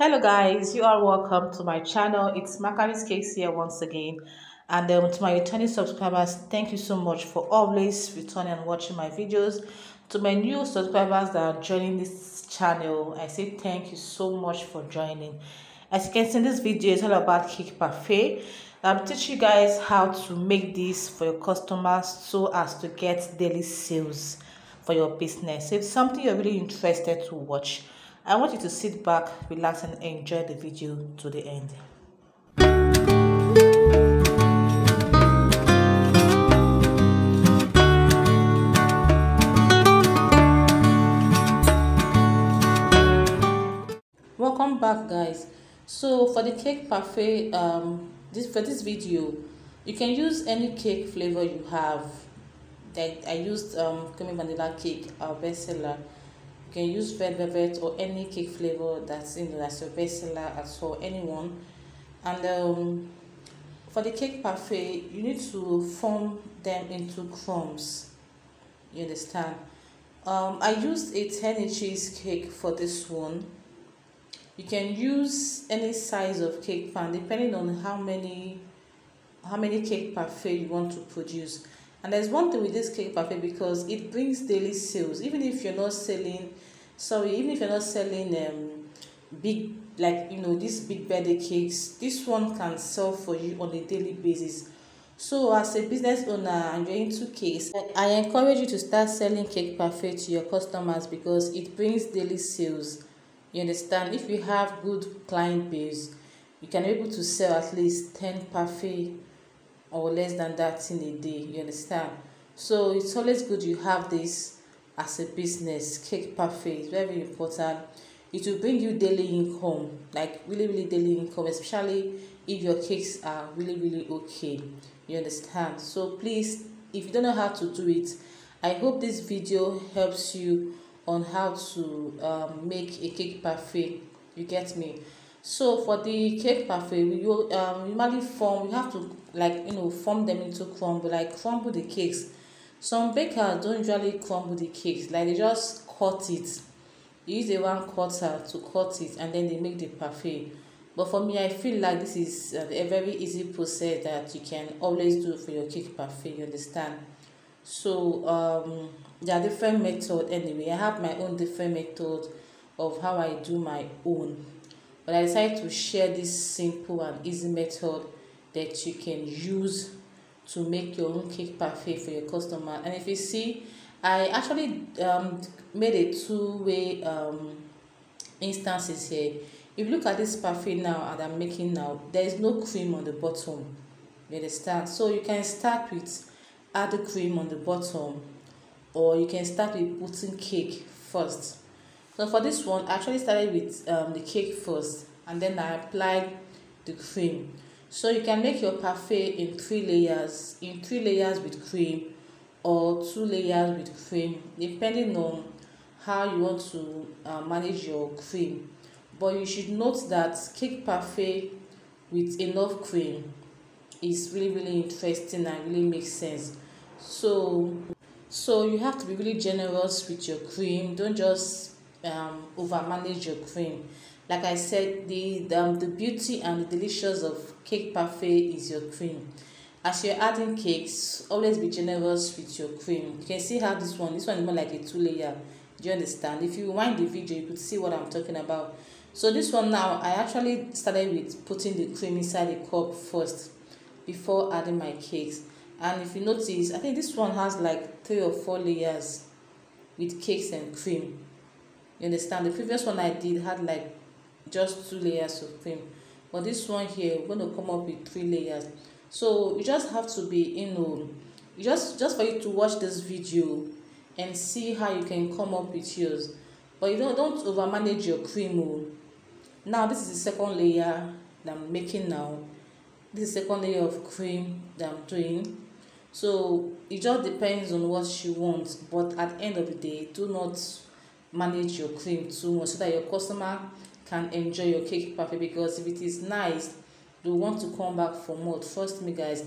Hello guys, you are welcome to my channel. It's Maccabe's Cakes here once again. And to my returning subscribers, thank you so much for always returning and watching my videos. To my new subscribers that are joining this channel, I say thank you so much for joining. As you can see, this video is all about cake parfait. I'm teaching you guys how to make this for your customers so as to get daily sales for your business. If it's something you're really interested to watch, I want you to sit back, relax, and enjoy the video to the end. Welcome back, guys. So for the cake parfait, this video, you can use any cake flavor you have. Like I used creamy vanilla cake, our bestseller. You can use red velvet or any cake flavor that's that's your bestseller as well, anyone. And for the cake parfait, you need to form them into crumbs. You understand? I used a 10 inches cake for this one. You can use any size of cake pan depending on how many cake parfait you want to produce. And there's one thing with this cake parfait, because it brings daily sales. Even if you're not selling, big, like these big birthday cakes, this one can sell for you on a daily basis. So as a business owner and you're into cakes, I encourage you to start selling cake parfait to your customers because it brings daily sales. You understand? If you have good client base, you can be able to sell at least 10 parfait or less than that in a day. You understand? So it's always good you have this as a business. Cake parfait is very, very important. It will bring you daily income, like really daily income, especially if your cakes are really okay. You understand? So please, if you don't know how to do it, I hope this video helps you on how to make a cake parfait. You get me? So for the cake parfait, we will normally form. You have to form them into crumble, like crumble the cakes. Some bakers don't usually crumble the cakes, like they just cut it. You use a one cutter to cut it, and then they make the parfait. But for me, I feel like this is a very easy process that you can always do for your cake parfait. You understand? So there are different methods anyway. I have my own different method of how I do my own, but I decided to share this simple and easy method that you can use to make your own cake parfait for your customer. And if you see, I actually made a two-way instances here. If you look at this parfait now that I'm making now, there is no cream on the bottom. You understand? So you can start with add the cream on the bottom, or you can start with putting cake first. So for this one, I actually started with the cake first, and then I applied the cream. So you can make your parfait in three layers with cream, or 2 layers with cream, depending on how you want to manage your cream. But you should note that cake parfait with enough cream is really interesting and really makes sense. So you have to be really generous with your cream. Don't just over manage your cream. Like I said, the beauty and the delicious of cake parfait is your cream. As you're adding cakes, always be generous with your cream. You can see how this one is more like a 2 layer. Do you understand? If you wind the video, you could see what I'm talking about. So this one now, I actually started with putting the cream inside the cup first before adding my cakes. And if you notice, I think this one has like 3 or 4 layers with cakes and cream. You understand? The previous one I did had like just 2 layers of cream, but this one here, we're going to come up with 3 layers. So you just have to be, just for you to watch this video and see how you can come up with yours. But you don't over manage your cream. Now this is the second layer that I'm making now. This is the second layer of cream that I'm doing. So it just depends on what you want, but at the end of the day, do not manage your cream too much so that your customer can enjoy your cake parfait, because if it is nice, they want to come back for more. Trust me guys,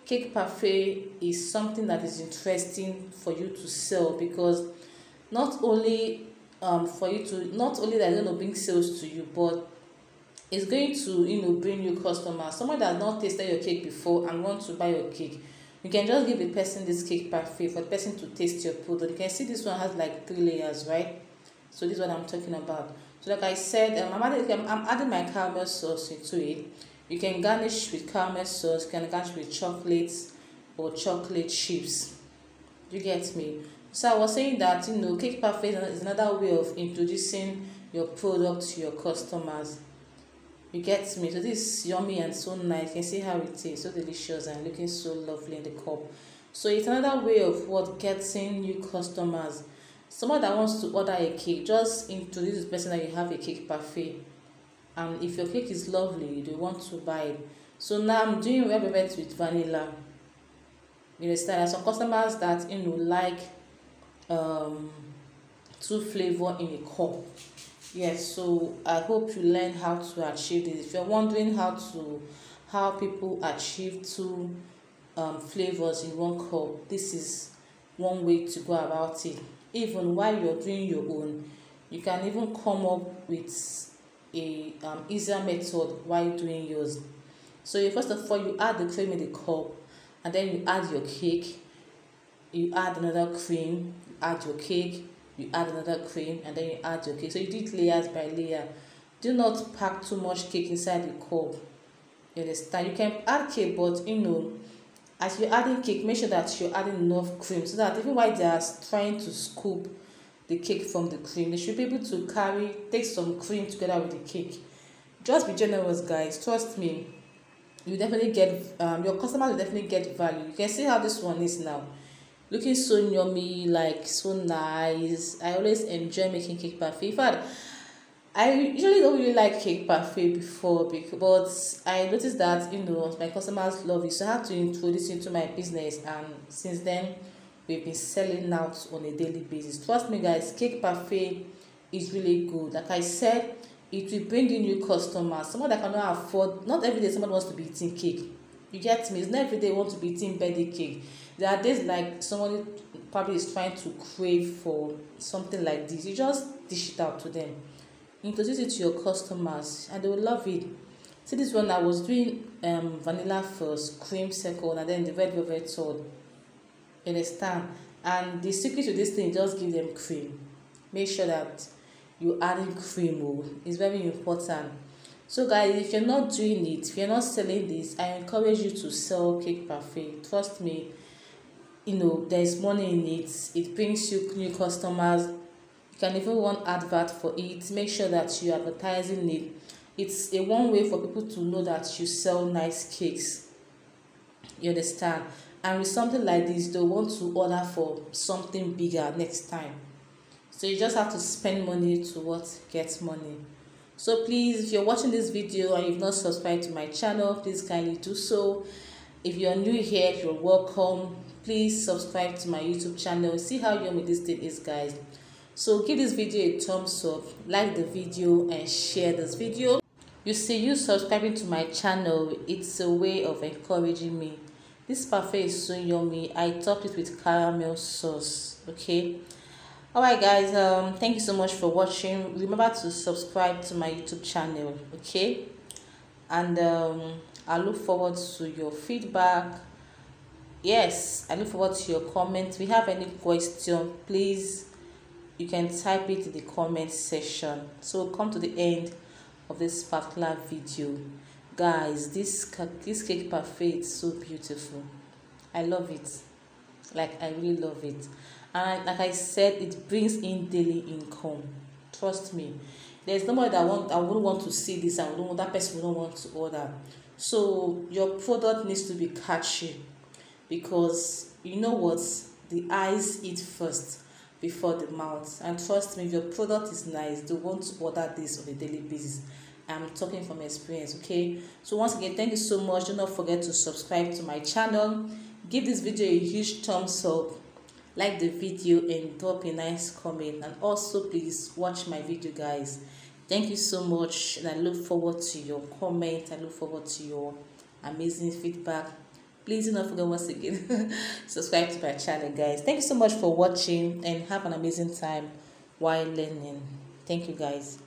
cake parfait is something that is interesting for you to sell, because not only that it's going to bring sales to you, but It's going to, bring you customers. Someone that has not tasted your cake before and want to buy your cake, you can just give the person this cake parfait for the person to taste your product. You can see this one has like 3 layers, right? So this is what I'm talking about. So like I said, I'm adding my caramel sauce into it. You can garnish with caramel sauce, you can garnish with chocolates or chocolate chips. You get me? So I was saying that, cake parfait is another way of introducing your product to your customers. You get me? So this is yummy and so nice. You can see how it is, so delicious and looking so lovely in the cup. So it's another way of getting new customers. Someone that wants to order a cake, just introduce the person that you have a cake parfait. And if your cake is lovely, they want to buy it. So now I'm doing red velvet with vanilla. You understand? There's some customers that like two flavor in a cup. Yes, so I hope you learn how to achieve this. If you're wondering how people achieve two flavors in one cup, this is one way to go about it. Even while you're doing your own, you can even come up with a easier method while doing yours. So first of all, you add the cream in the cup, and then you add your cake. You add another cream, you add your cake, you add another cream, and then you add your cake. So you do it layers by layer. Do not pack too much cake inside the cup. You understand? You can add cake, but as you're adding cake, make sure that you're adding enough cream, so that even while they are trying to scoop the cake from the cream, they should be able to take some cream together with the cake. Just be generous, guys. Trust me. You definitely get your customers will definitely get value. You can see how this one is now, looking so yummy, like so nice. I always enjoy making cake parfait. In fact, I usually don't really like cake parfait before, but I noticed that my customers love it, so I have to introduce it into my business, and since then we've been selling out on a daily basis. Trust me, guys, cake parfait is really good. Like I said, it will bring in new customers. Someone that cannot afford, not every day someone wants to be eating cake. You get me? It's not every day want to be eating birthday cake. There are days like someone probably is trying to crave for something like this. You just dish it out to them. Introduce it to your customers and they will love it. See this one, I was doing vanilla first, cream second, and then the red velvet third. You understand? And the secret to this thing, just give them cream. Make sure that you're adding cream. It's very important. So guys, if you're not doing it, if you're not selling this, I encourage you to sell cake parfait. Trust me, there's money in it. It brings you new customers. You can even run advert for it. Make sure that you're advertising it. It's a one way for people to know that you sell nice cakes. You understand? And with something like this, they want to order for something bigger next time. So you just have to spend money to get money. So please, if you're watching this video and you've not subscribed to my channel, please kindly do so. If you're new here, you're welcome. Please subscribe to my YouTube channel. See how yummy this thing is, guys. So give this video a thumbs up, like the video, and share this video. You see, you subscribing to my channel, it's a way of encouraging me. This parfait is so yummy. I topped it with caramel sauce. Okay. Alright guys, thank you so much for watching. Remember to subscribe to my YouTube channel, okay? And I look forward to your feedback. Yes, I look forward to your comments. If you have any question, please, you can type it in the comment section. So we'll come to the end of this particular video. Guys, this cake parfait is so beautiful. I love it. Like, I really love it. And like I said, it brings in daily income. Trust me. There's nobody I wouldn't want to see this, and that person would not want to order. So your product needs to be catchy, because you know what, the eyes eat first before the mouth. And trust me, if your product is nice, they want to order this on a daily basis. I'm talking from experience, okay? So once again, thank you so much. Do not forget to subscribe to my channel. Give this video a huge thumbs up. Like the video and drop a nice comment. And also please watch my video, guys. Thank you so much, and I look forward to your comment. I look forward to your amazing feedback. Please do not forget, once again, subscribe to my channel, guys. Thank you so much for watching, and have an amazing time while learning. Thank you, guys.